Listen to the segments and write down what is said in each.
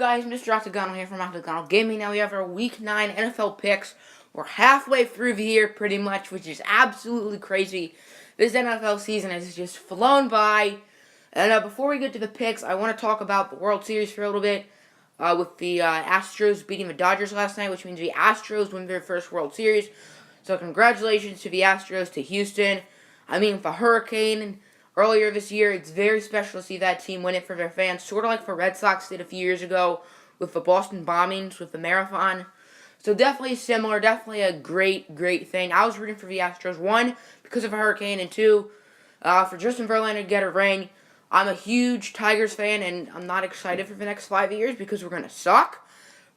guys? Mr. Octagonal here from Octagonal Gaming. Now we have our Week 9 NFL picks. We're halfway through the year pretty much, which is absolutely crazy. This NFL season has just flown by. And before we get to the picks, I want to talk about the World Series for a little bit. With the Astros beating the Dodgers last night, which means the Astros win their first World Series. So congratulations to the Astros, to Houston. I mean, the Hurricane earlier this year, it's very special to see that team win it for their fans. Sort of like the Red Sox did a few years ago with the Boston bombings, with the Marathon. So definitely similar, definitely a great, great thing. I was rooting for the Astros, one, because of a Hurricane, and two, for Justin Verlander to get a ring. I'm a huge Tigers fan, and I'm not excited for the next 5 years because we're going to suck.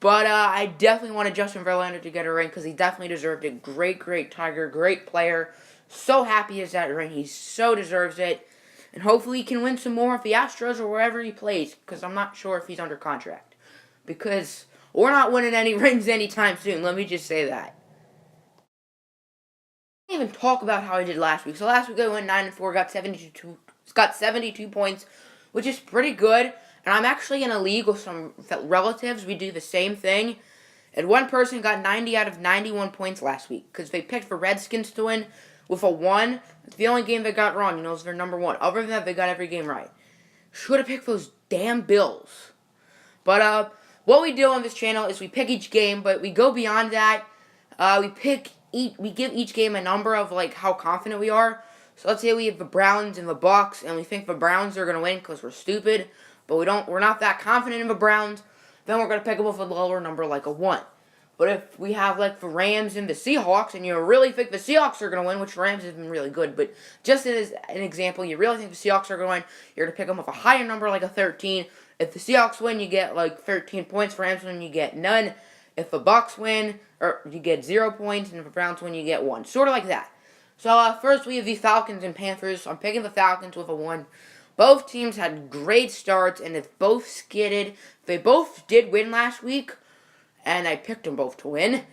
But I definitely wanted Justin Verlander to get a ring because he definitely deserved it. Great, great Tiger, great player. So happy he has that ring. He so deserves it. And hopefully he can win some more with the Astros or wherever he plays, because I'm not sure if he's under contract. Because we're not winning any rings anytime soon, let me just say that. I didn't even talk about how I did last week. So last week I went 9-4, got 72 points, which is pretty good. And I'm actually in a league with some relatives. We do the same thing. And one person got 90 out of 91 points last week because they picked the Redskins to win with a 1. It's the only game they got wrong. You know, it's their number 1. Other than that, they got every game right. Should have picked those damn Bills. But what we do on this channel is we pick each game, but we go beyond that. We give each game a number of like how confident we are. So let's say we have the Browns and the Bucks, and we think the Browns are going to win because we're stupid, but we're not that confident in the Browns. Then we're going to pick them with a lower number like a 1. But if we have like the Rams and the Seahawks, and you really think the Seahawks are going to win, which Rams have been really good, but just as an example, you really think the Seahawks are going to win, you're going to pick them with a higher number like a 13. If the Seahawks win, you get like 13 points. For Rams win, you get none. If the Bucks win, or you get 0 points, and if the Browns win, you get 1. Sort of like that. So first we have the Falcons and Panthers. I'm picking the Falcons with a 1. Both teams had great starts, and if both skidded, they both did win last week, and I picked them both to win.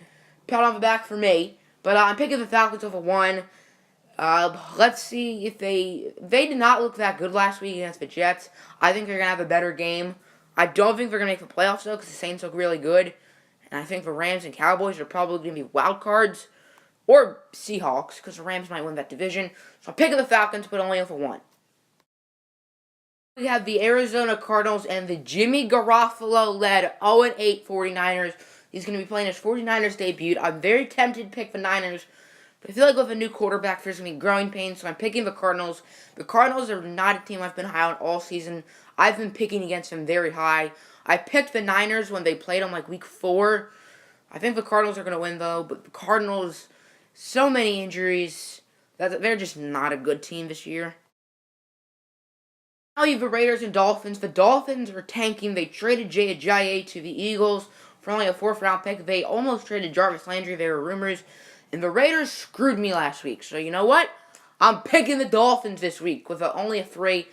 Pat on the back for me. But I'm picking the Falcons with a 1. Let's see if they did not look that good last week against the Jets. I think they're going to have a better game. I don't think they're going to make the playoffs, though, because the Saints look really good. And I think the Rams and Cowboys are probably going to be wild cards. Or Seahawks, because the Rams might win that division. So I'm picking the Falcons, but only with a 1. We have the Arizona Cardinals and the Jimmy Garoppolo-led 0-8 49ers. He's going to be playing his 49ers debut. I'm very tempted to pick the Niners, but I feel like with a new quarterback, there's going to be growing pains, so I'm picking the Cardinals. The Cardinals are not a team I've been high on all season. I've been picking against them very high. I picked the Niners when they played them like week 4. I think the Cardinals are going to win, though, but the Cardinals, so many injuries, that they're just not a good team this year. Now you have the Raiders and Dolphins. The Dolphins are tanking. They traded Jay Ajayi to the Eagles for only a 4th-round pick. They almost traded Jarvis Landry. There were rumors. And the Raiders screwed me last week. So you know what? I'm picking the Dolphins this week with only a 3.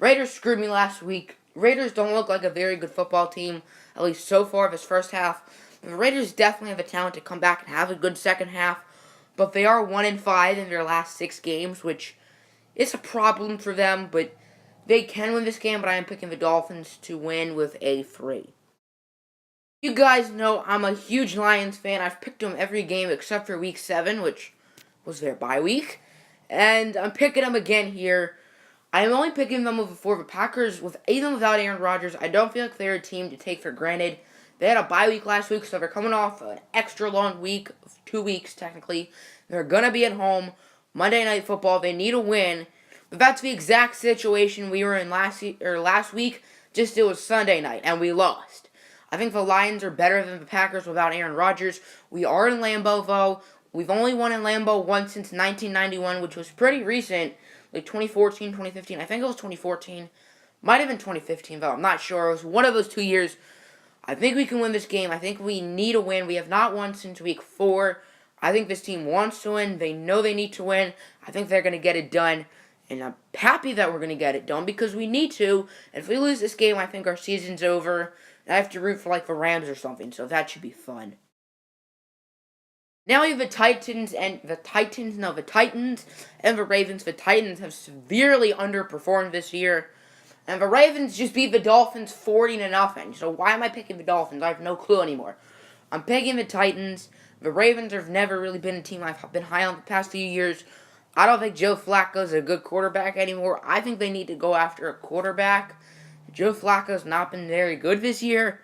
Raiders screwed me last week. Raiders don't look like a very good football team, at least so far of this first half. The Raiders definitely have the talent to come back and have a good second half. But they are 1-5 in their last 6 games, which is a problem for them. But they can win this game, but I am picking the Dolphins to win with a 3. You guys know I'm a huge Lions fan. I've picked them every game except for Week 7, which was their bye week. And I'm picking them again here. I'm only picking them for the Packers, even without Aaron Rodgers. I don't feel like they're a team to take for granted. They had a bye week last week, so they're coming off an extra long week, 2 weeks technically. They're going to be at home. Monday Night Football, they need a win. But that's the exact situation we were in last week, just it was Sunday night, and we lost. I think the Lions are better than the Packers without Aaron Rodgers. We are in Lambeau, though. We've only won in Lambeau once since 1991, which was pretty recent, like 2014, 2015. I think it was 2014. Might have been 2015, though. I'm not sure. It was one of those 2 years. I think we can win this game. I think we need a win. We have not won since week 4. I think this team wants to win. They know they need to win. I think they're going to get it done. And I'm happy that we're going to get it done because we need to. And if we lose this game, I think our season's over. I have to root for like the Rams or something, so that should be fun. Now we have the Titans and the Titans and the Ravens. The Titans have severely underperformed this year. And the Ravens just beat the Dolphins 40-0. So why am I picking the Dolphins? I have no clue anymore. I'm picking the Titans. The Ravens have never really been a team I've been high on the past few years. I don't think Joe Flacco's a good quarterback anymore. I think they need to go after a quarterback. Joe Flacco's not been very good this year.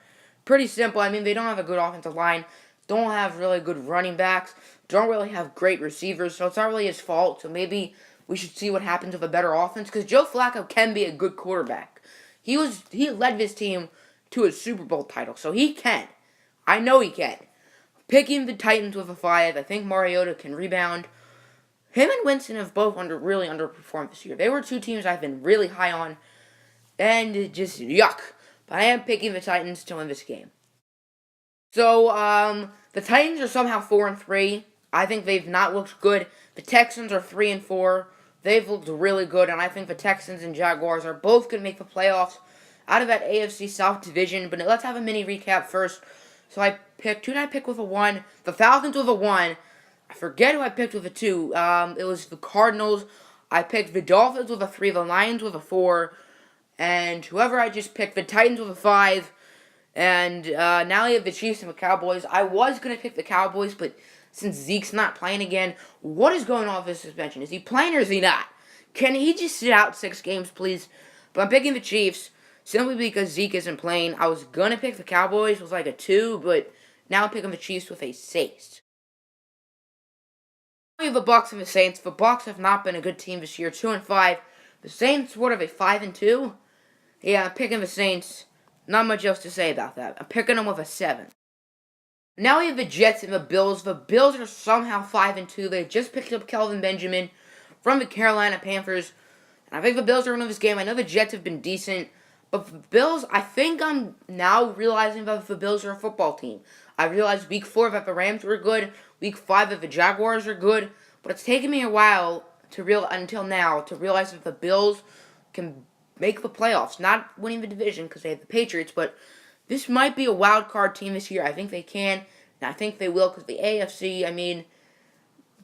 Pretty simple. I mean, they don't have a good offensive line. Don't have really good running backs. Don't really have great receivers. So it's not really his fault. So maybe we should see what happens with a better offense. Because Joe Flacco can be a good quarterback. He led this team to a Super Bowl title. So he can. I know he can. Picking the Titans with a 5. I think Mariota can rebound. Him and Winston have both really underperformed this year. They were two teams I've been really high on. And just yuck. But I am picking the Titans to win this game. So, the Titans are somehow 4-3. I think they've not looked good. The Texans are 3-4. They've looked really good, and I think the Texans and Jaguars are both going to make the playoffs out of that AFC South division. But let's have a mini recap first. So I picked, who did I pick with a 1? The Falcons with a 1. I forget who I picked with a 2. It was the Cardinals. I picked the Dolphins with a 3, the Lions with a 4, and whoever I just picked, the Titans with a 5. And now we have the Chiefs and the Cowboys. I was going to pick the Cowboys, but since Zeke's not playing again, what is going on with his suspension? Is he playing or is he not? Can he just sit out 6 games, please? But I'm picking the Chiefs simply because Zeke isn't playing. I was going to pick the Cowboys with like a 2, but now I'm picking the Chiefs with a 6. We have the Bucs and the Saints. The Bucs have not been a good team this year, 2-5. The Saints, what are they, 5-2? Yeah, I'm picking the Saints. Not much else to say about that. I'm picking them with a 7. Now we have the Jets and the Bills. The Bills are somehow 5-2. They just picked up Kelvin Benjamin from the Carolina Panthers. And I think the Bills are going to win this game. I know the Jets have been decent. But the Bills, I think I'm now realizing that the Bills are a football team. I realized week 4 that the Rams were good. Week 5 that the Jaguars are good. But it's taken me a while until now to realize that the Bills can make the playoffs. Not winning the division because they have the Patriots, but this might be a wild card team this year. I think they can, and I think they will because the AFC, I mean,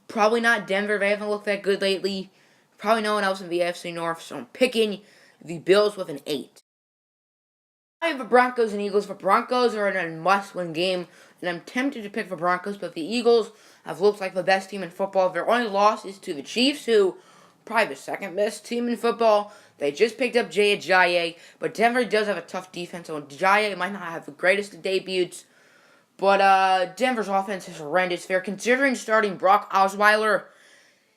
probably not Denver. They haven't looked that good lately. Probably no one else in the AFC North, so I'm picking the Bills with an 8. I have the Broncos and Eagles. The Broncos are in a must-win game, and I'm tempted to pick the Broncos, but the Eagles have looked like the best team in football. Their only loss is to the Chiefs, who probably the second best team in football. They just picked up Jay Ajayi, but Denver does have a tough defense, so Ajayi might not have the greatest of debuts. But Denver's offense is horrendous. They're considering starting Brock Osweiler.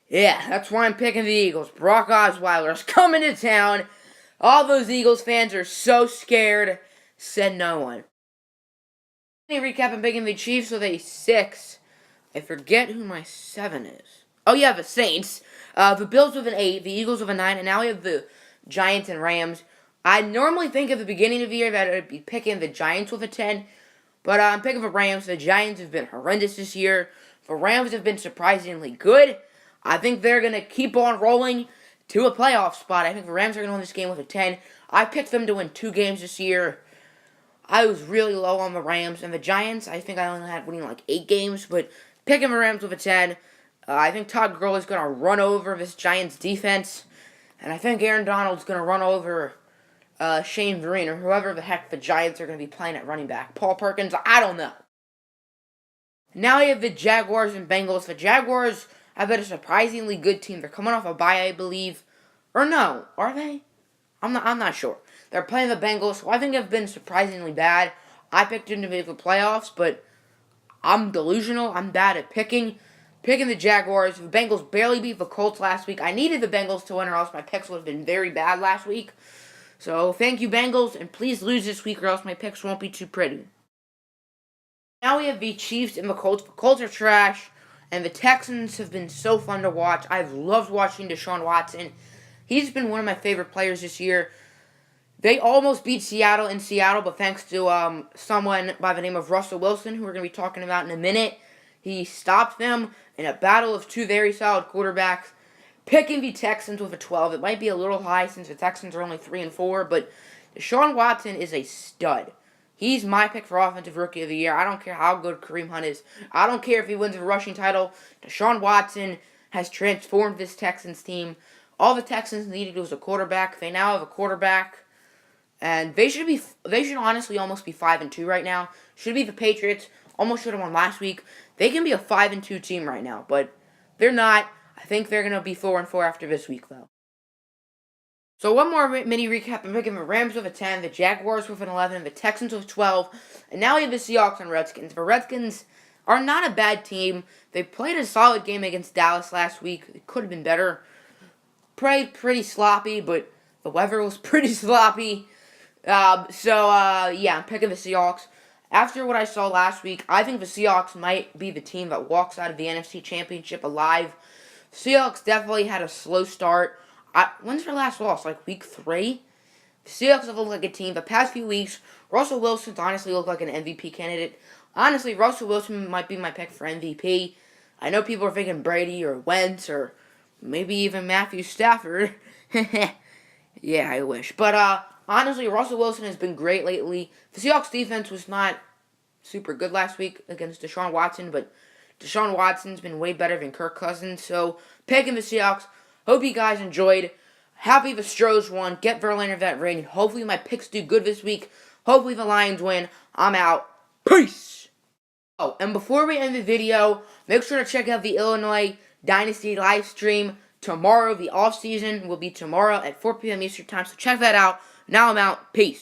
Yeah, that's why I'm picking the Eagles. Brock Osweiler's coming to town. All those Eagles fans are so scared. Said no one. Let me recap. I'm picking the Chiefs with a 6. I forget who my 7 is. Oh yeah, the Saints. The Bills with an 8. The Eagles with a 9. And now we have the Giants and Rams. I normally think at the beginning of the year that I'd be picking the Giants with a 10. But I'm picking the Rams. The Giants have been horrendous this year. The Rams have been surprisingly good. I think they're going to keep on rolling to a playoff spot. I think the Rams are going to win this game with a 10. I picked them to win 2 games this year. I was really low on the Rams. And the Giants, I think I only had winning like 8 games. But picking the Rams with a 10. I think Todd Gurley's going to run over this Giants defense. And I think Aaron Donald's going to run over Shane Vereen or whoever the heck the Giants are going to be playing at running back. Paul Perkins, I don't know. Now we have the Jaguars and Bengals. The Jaguars have been a surprisingly good team. They're coming off a bye, I believe. Or no, are they? I'm not sure. They're playing the Bengals, who I think have been surprisingly bad. I picked them to make the playoffs, but I'm delusional. I'm bad at picking the Jaguars. The Bengals barely beat the Colts last week. I needed the Bengals to win or else my picks would have been very bad last week. So thank you, Bengals, and please lose this week or else my picks won't be too pretty. Now we have the Chiefs and the Colts. The Colts are trash, and the Texans have been so fun to watch. I've loved watching Deshaun Watson. He's been one of my favorite players this year. They almost beat Seattle in Seattle, but thanks to someone by the name of Russell Wilson, who we're going to be talking about in a minute, he stopped them in a battle of 2 very solid quarterbacks. Picking the Texans with a 12. It might be a little high since the Texans are only 3-4, but Deshaun Watson is a stud. He's my pick for Offensive Rookie of the Year. I don't care how good Kareem Hunt is. I don't care if he wins a rushing title. Deshaun Watson has transformed this Texans team. All the Texans needed was a quarterback. They now have a quarterback. And they should honestly almost be 5-2 right now. Should be the Patriots. Almost should have won last week. They can be a 5-2 team right now, but they're not. I think they're gonna be 4-4 after this week though. So one more mini recap. I'm picking the Rams with a 10, the Jaguars with an 11, the Texans with 12, and now we have the Seahawks and Redskins. The Redskins are not a bad team. They played a solid game against Dallas last week. It could have been better. Played pretty sloppy, but the weather was pretty sloppy. Yeah, I'm picking the Seahawks. After what I saw last week, I think the Seahawks might be the team that walks out of the NFC Championship alive. Seahawks definitely had a slow start. When's their last loss? Like week 3? The Seahawks have looked like a team. The past few weeks, Russell Wilson's honestly looked like an MVP candidate. Honestly, Russell Wilson might be my pick for MVP. I know people are thinking Brady or Wentz or maybe even Matthew Stafford. Yeah, I wish. But honestly, Russell Wilson has been great lately. The Seahawks defense was not super good last week against Deshaun Watson, but Deshaun Watson's been way better than Kirk Cousins. So, picking the Seahawks. Hope you guys enjoyed. Happy the Stros won. Get Verlander that ring. Hopefully my picks do good this week. Hopefully the Lions win. I'm out. Peace! Oh, and before we end the video, make sure to check out the Illinois Dynasty live stream tomorrow. The off season will be tomorrow at 4 p.m. Eastern Time, so check that out. Now I'm out. Peace.